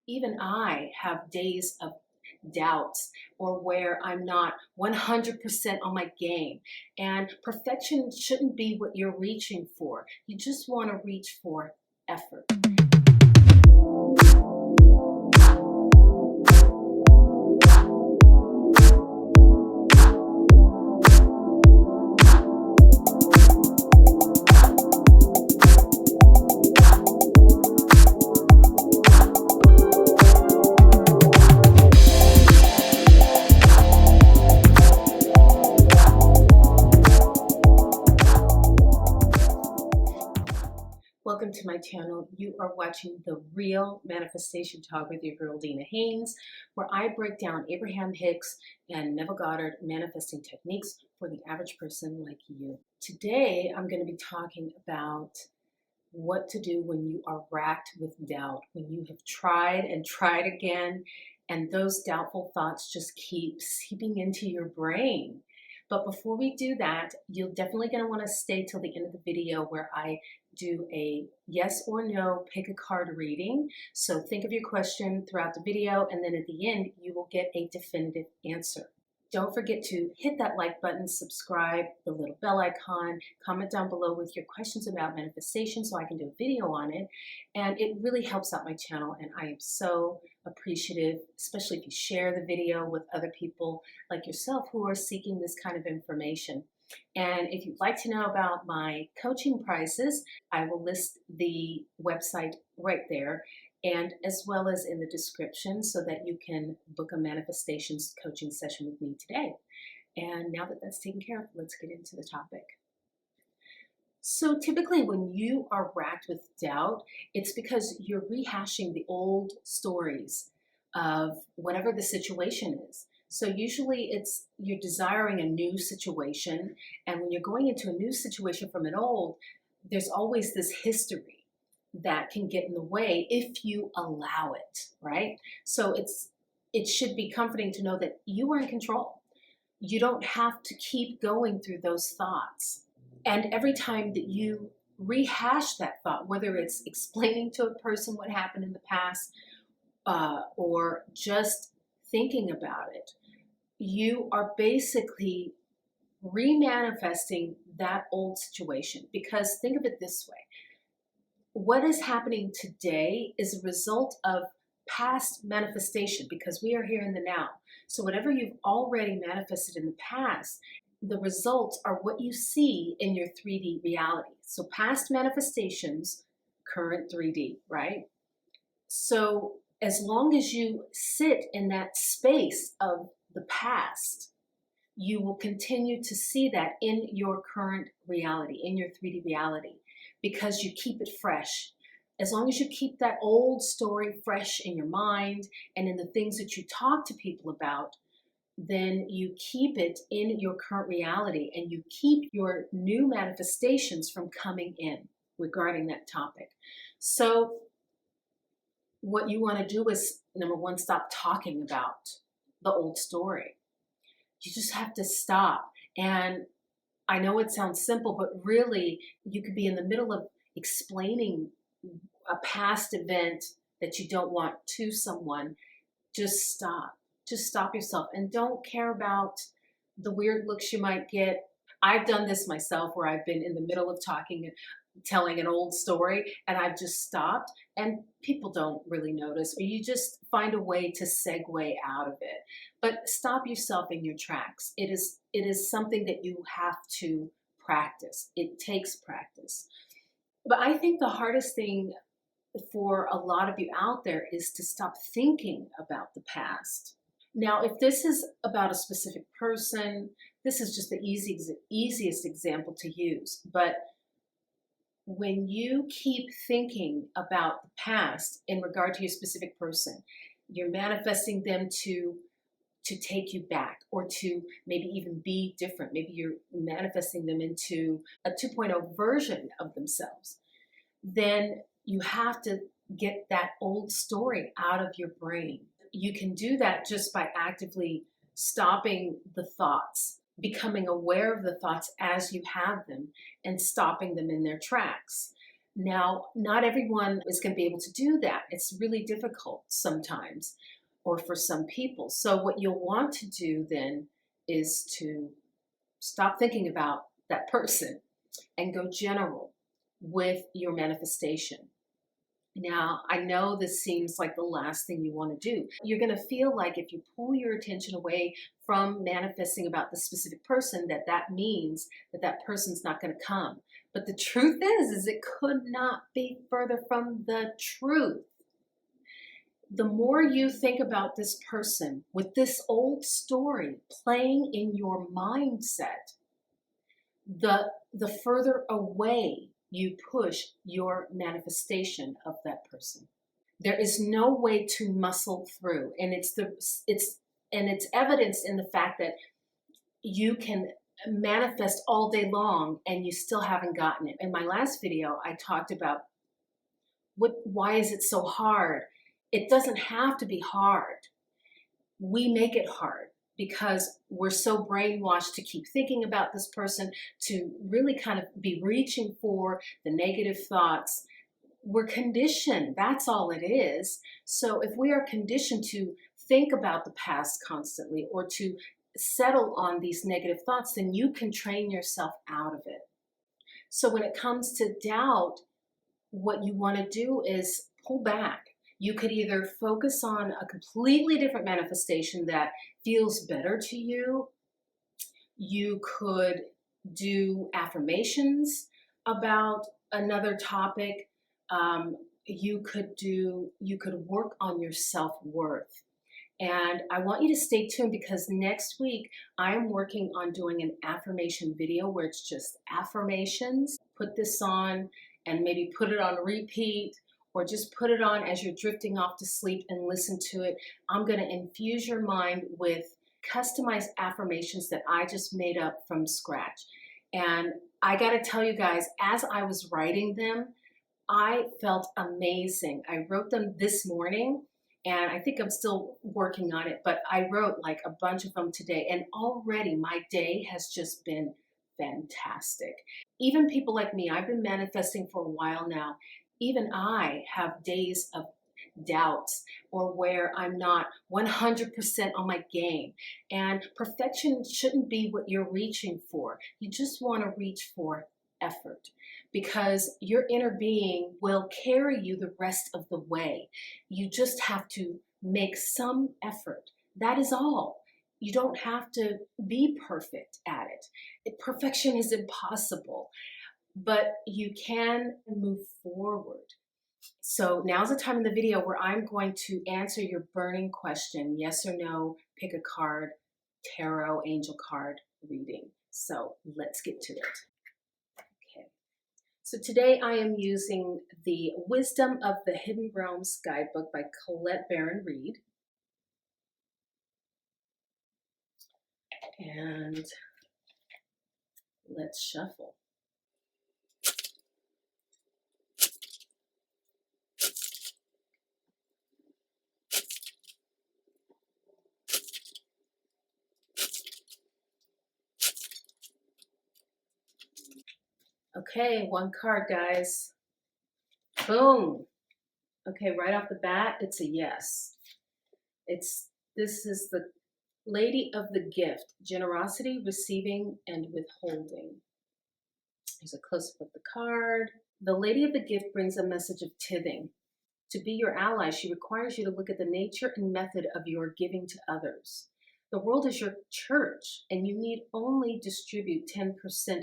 Even I have days of doubts or where I'm not 100% on my game. And perfection shouldn't be what you're reaching for. You just want to reach for effort. Welcome to my channel. You are watching The Real Manifestation Talk with your girl Dina Haynes, where I break down Abraham Hicks and Neville Goddard manifesting techniques for the average person like you. Today, I'm going to be talking about what to do when you are racked with doubt, when you have tried and tried again, and those doubtful thoughts just keep seeping into your brain. But before we do that, you're definitely going to want to stay till the end of the video where I do a yes or no pick a card reading. So think of your question throughout the video, and then at the end, you will get a definitive answer. Don't forget to hit that like button, subscribe, the little bell icon, comment down below with your questions about manifestation so I can do a video on it. And it really helps out my channel, and I am so appreciative, especially if you share the video with other people like yourself who are seeking this kind of information. And if you'd like to know about my coaching prices, I will list the website right there, and as well as in the description, so that you can book a manifestations coaching session with me today. And now that that's taken care of, let's get into the topic. So typically when you are racked with doubt, it's because you're rehashing the old stories of whatever the situation is. So usually it's you're desiring a new situation, and when you're going into a new situation from an old, there's always this history that can get in the way if you allow it, right? So it should be comforting to know that you are in control. You don't have to keep going through those thoughts. And every time that you rehash that thought, whether it's explaining to a person what happened in the past or just thinking about it, you are basically remanifesting that old situation. Because think of it this way. What is happening today is a result of past manifestation, because we are here in the now. So whatever you've already manifested in the past, the results are what you see in your 3D reality. So past manifestations, current 3D, right? So as long as you sit in that space of the past, you will continue to see that in your current reality, in your 3D reality, because you keep it fresh. As long as you keep that old story fresh in your mind and in the things that you talk to people about, then you keep it in your current reality and you keep your new manifestations from coming in regarding that topic. So what you want to do is, number one, stop talking about the old story. You just have to stop. And I know it sounds simple, but really you could be in the middle of explaining a past event that you don't want to someone. Just stop. Just stop yourself and don't care about the weird looks you might get. I've done this myself where I've been in the middle of telling an old story, and I've just stopped, and people don't really notice, or you just find a way to segue out of it. But stop yourself in your tracks. It is something that you have to practice. It takes practice. But I think the hardest thing for a lot of you out there is to stop thinking about the past. Now, if this is about a specific person, this is just the easiest example to use. But when you keep thinking about the past in regard to your specific person, you're manifesting them to take you back, or to maybe even be different. Maybe you're manifesting them into a 2.0 version of themselves. Then you have to get that old story out of your brain. You can do that just by actively stopping the thoughts, becoming aware of the thoughts as you have them, and stopping them in their tracks. Now, not everyone is going to be able to do that. It's really difficult sometimes, or for some people. So, what you'll want to do then is to stop thinking about that person and go general with your manifestation. Now, I know this seems like the last thing you want to do. You're going to feel like if you pull your attention away from manifesting about the specific person, that means that person's not going to come. But the truth is it could not be further from the truth. The more you think about this person with this old story playing in your mindset, the further away you push your manifestation of that person. There is no way to muscle through, and it's evidenced in the fact that you can manifest all day long and you still haven't gotten it. In my last video, I talked about why is it so hard? It doesn't have to be hard. We make it hard because we're so brainwashed to keep thinking about this person, to really kind of be reaching for the negative thoughts. We're conditioned, that's all it is. So if we are conditioned to think about the past constantly or to settle on these negative thoughts, then you can train yourself out of it. So when it comes to doubt, what you want to do is pull back. You could either focus on a completely different manifestation that feels better to you. You could do affirmations about another topic. You could work on your self-worth. And I want you to stay tuned because next week I am working on doing an affirmation video where it's just affirmations. Put this on and maybe put it on repeat, or just put it on as you're drifting off to sleep and listen to it. I'm going to infuse your mind with customized affirmations that I just made up from scratch. And I got to tell you guys, as I was writing them, I felt amazing. I wrote them this morning, and I think I'm still working on it, but I wrote like a bunch of them today, and already my day has just been fantastic. Even people like me, I've been manifesting for a while now. Even I have days of doubts or where I'm not 100% on my game. And perfection shouldn't be what you're reaching for. You just want to reach for effort, because your inner being will carry you the rest of the way. You just have to make some effort. That is all. You don't have to be perfect at it. Perfection is impossible, but you can move forward. So now's the time in the video where I'm going to answer your burning question, yes or no, pick a card, tarot, angel card reading. So let's get to it. Okay. So today I am using the Wisdom of the Hidden Realms guidebook by Colette Baron Reed. And let's shuffle. Okay, one card, guys. Boom. Okay, right off the bat, it's a yes. This is the Lady of the Gift, generosity, receiving, and withholding. Here's a close-up of the card. The Lady of the Gift brings a message of tithing. To be your ally, she requires you to look at the nature and method of your giving to others. The world is your church, and you need only distribute 10%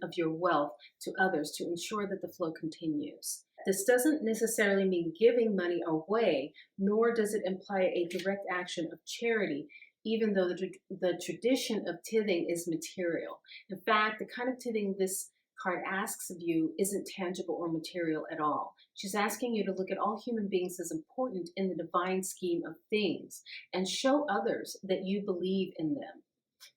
of your wealth to others to ensure that the flow continues. This doesn't necessarily mean giving money away, nor does it imply a direct action of charity, even though the tradition of tithing is material. In fact, the kind of tithing this card asks of you isn't tangible or material at all. She's asking you to look at all human beings as important in the divine scheme of things and show others that you believe in them.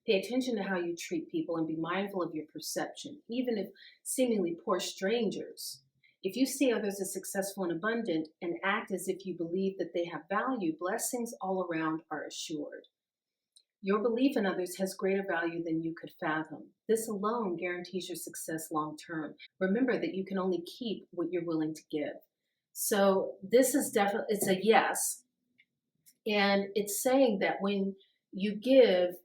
Pay attention to how you treat people and be mindful of your perception, even if seemingly poor strangers. If you see others as successful and abundant and act as if you believe that they have value, blessings all around are assured. Your belief in others has greater value than you could fathom. This alone guarantees your success long term. Remember that you can only keep what you're willing to give. So this is definitely, it's a yes. And it's saying that when you give,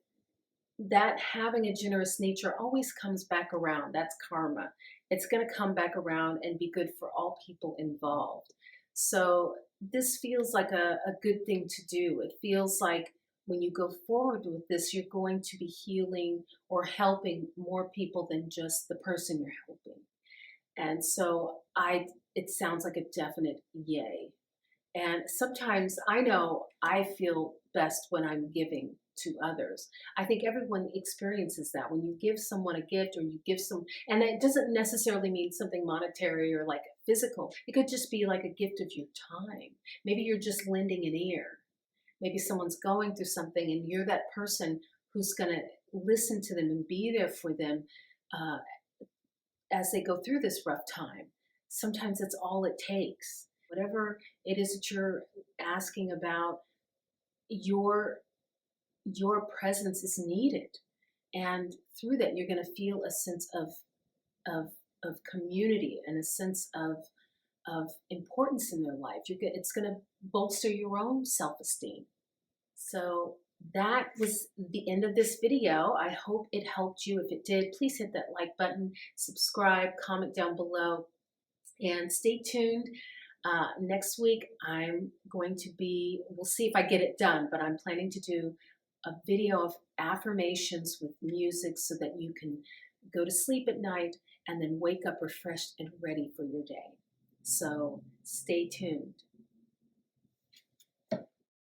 that having a generous nature always comes back around. That's karma. It's going to come back around and be good for all people involved. So this feels like a good thing to do. It feels like when you go forward with this, you're going to be healing or helping more people than just the person you're helping. And so it sounds like a definite yay. And sometimes I know I feel best when I'm giving to others. I think everyone experiences that when you give someone a gift or you give some, and it doesn't necessarily mean something monetary or like physical. It could just be like a gift of your time. Maybe you're just lending an ear. Maybe someone's going through something and you're that person who's going to listen to them and be there for them uh, as they go through this rough time. Sometimes it's all it takes. Whatever it is that you're asking about, your presence is needed, and through that you're going to feel a sense of of community and a sense of importance in their life. It's going to bolster your own self-esteem. So that was the end of this video. I hope it helped you. If it did, please hit that like button, subscribe, comment down below, and stay tuned. Next week, I'm going to we'll see if I get it done, but I'm planning to do a video of affirmations with music so that you can go to sleep at night and then wake up refreshed and ready for your day. So stay tuned.